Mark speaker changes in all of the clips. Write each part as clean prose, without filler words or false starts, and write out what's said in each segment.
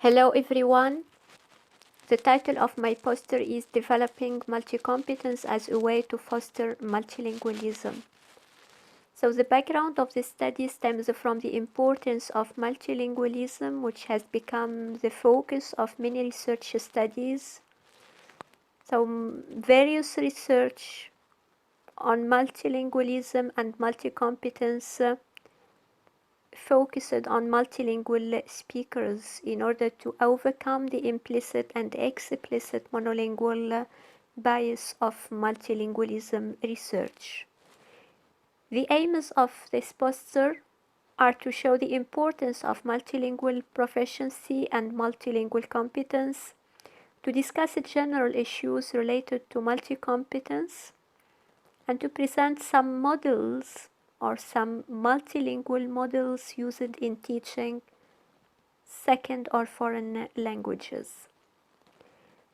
Speaker 1: Hello everyone. The title of my poster is Developing Multicompetence as a Way to Foster Multilingualism. So the background of this study stems from the importance of multilingualism, which has become the focus of many research studies. So various research on multilingualism and multicompetence focused on multilingual speakers in order to overcome the implicit and explicit monolingual bias of multilingualism research. The aims of this poster are to show the importance of multilingual proficiency and multilingual competence, to discuss general issues related to multicompetence, and to present some models or some multilingual models used in teaching second or foreign languages.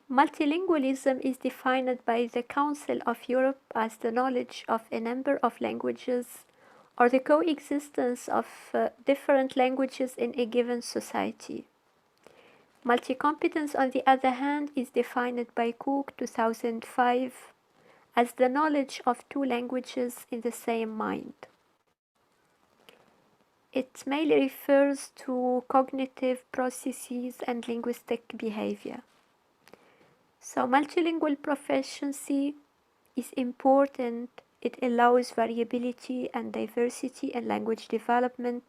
Speaker 1: Multilingualism is defined by the Council of Europe as the knowledge of a number of languages or the coexistence of different languages in a given society. Multicompetence, on the other hand, is defined by Cook 2005 as the knowledge of two languages in the same mind. It mainly refers to cognitive processes and linguistic behavior. So multilingual proficiency is important. It allows variability and diversity in language development.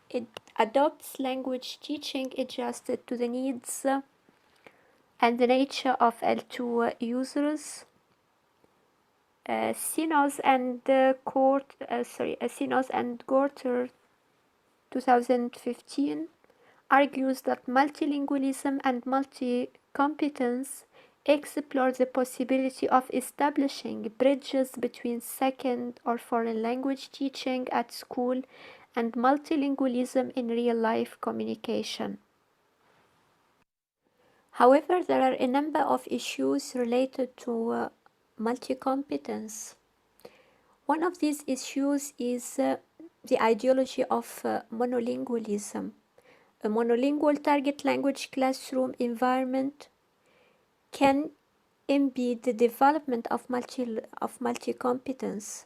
Speaker 1: It adopts language teaching adjusted to the needs and the nature of L2 users. Sinos and Gorter 2015 argues that multilingualism and multicompetence explore the possibility of establishing bridges between second or foreign language teaching at school and multilingualism in real-life communication. However, there are a number of issues related to multicompetence. One of these issues is the ideology of monolingualism. A monolingual target language classroom environment can impede the development of multicompetence.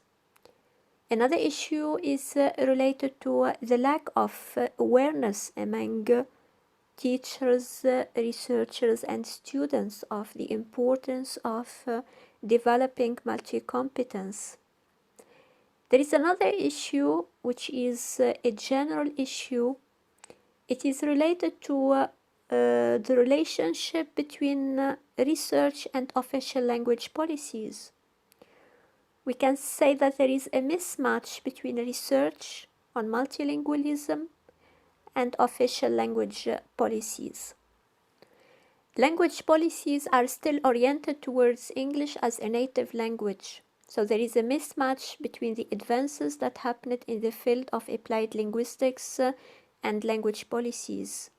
Speaker 1: Another issue is related to the lack of awareness among teachers, researchers, and students of the importance of developing multicompetence. There is another issue which is a general issue. It is related to the relationship between research and official language policies. We can say that there is a mismatch between research on multilingualism and official language policies. Language policies are still oriented towards English as a native language. So there is a mismatch between the advances that happened in the field of applied linguistics and language policies.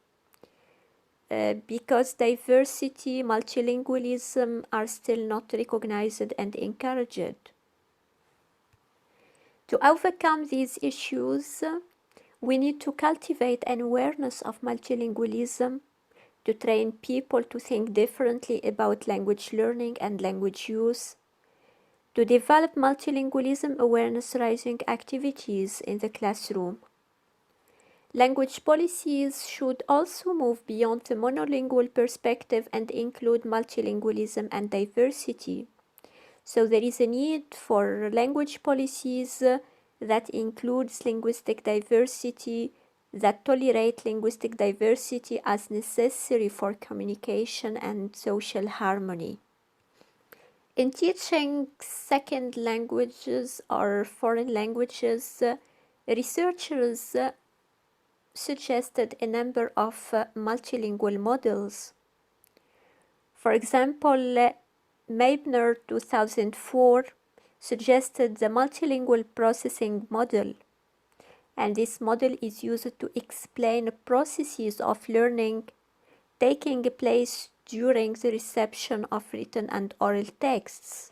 Speaker 1: Because diversity, multilingualism are still not recognized and encouraged. To overcome these issues, we need to cultivate an awareness of multilingualism, to train people to think differently about language learning and language use, to develop multilingualism awareness-raising activities in the classroom. Language policies should also move beyond the monolingual perspective and include multilingualism and diversity. So there is a need for language policies that includes linguistic diversity, that tolerate linguistic diversity as necessary for communication and social harmony. In teaching second languages or foreign languages, researchers suggested a number of multilingual models. For example, Meibner 2004 suggested the multilingual processing model, and this model is used to explain processes of learning taking place during the reception of written and oral texts.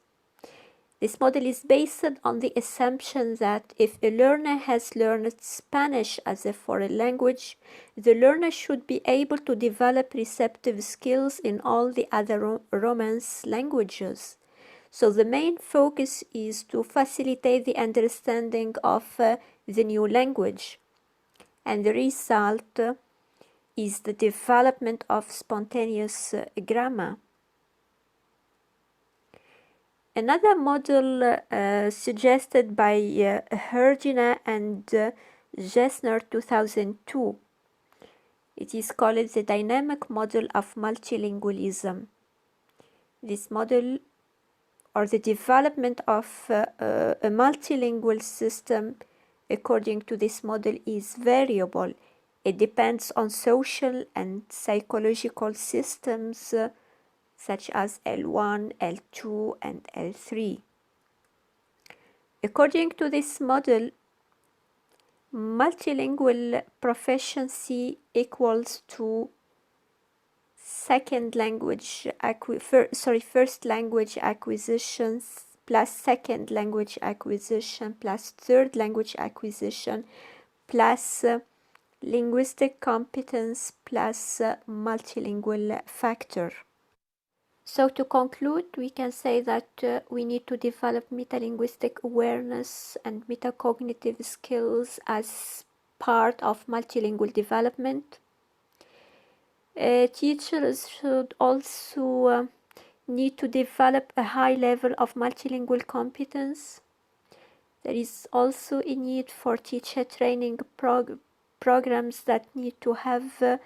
Speaker 1: This model is based on the assumption that if a learner has learned Spanish as a foreign language, the learner should be able to develop receptive skills in all the other Romance languages. So the main focus is to facilitate the understanding of the new language. And the result is the development of spontaneous grammar. Another model suggested by Hergina and Gessner 2002. It is called the dynamic model of multilingualism. This model, or the development of a multilingual system, according to this model, is variable. It depends on social and psychological systems such as L1, L2, and L3. According to this model, multilingual proficiency equals to first language acquisitions plus second language acquisition plus third language acquisition plus linguistic competence plus multilingual factor. So to conclude, we can say that we need to develop metalinguistic awareness and metacognitive skills as part of multilingual development. Teachers should also need to develop a high level of multilingual competence. There is also a need for teacher training programs that need to have a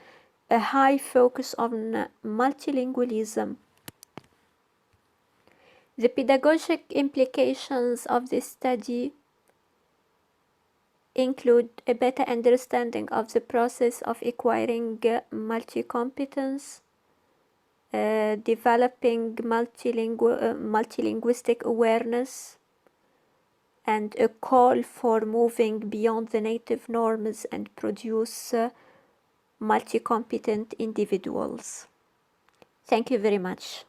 Speaker 1: high focus on multilingualism. The pedagogic implications of this study include a better understanding of the process of acquiring multicompetence, developing multilinguistic awareness, and a call for moving beyond the native norms and produce multicompetent individuals. Thank you very much.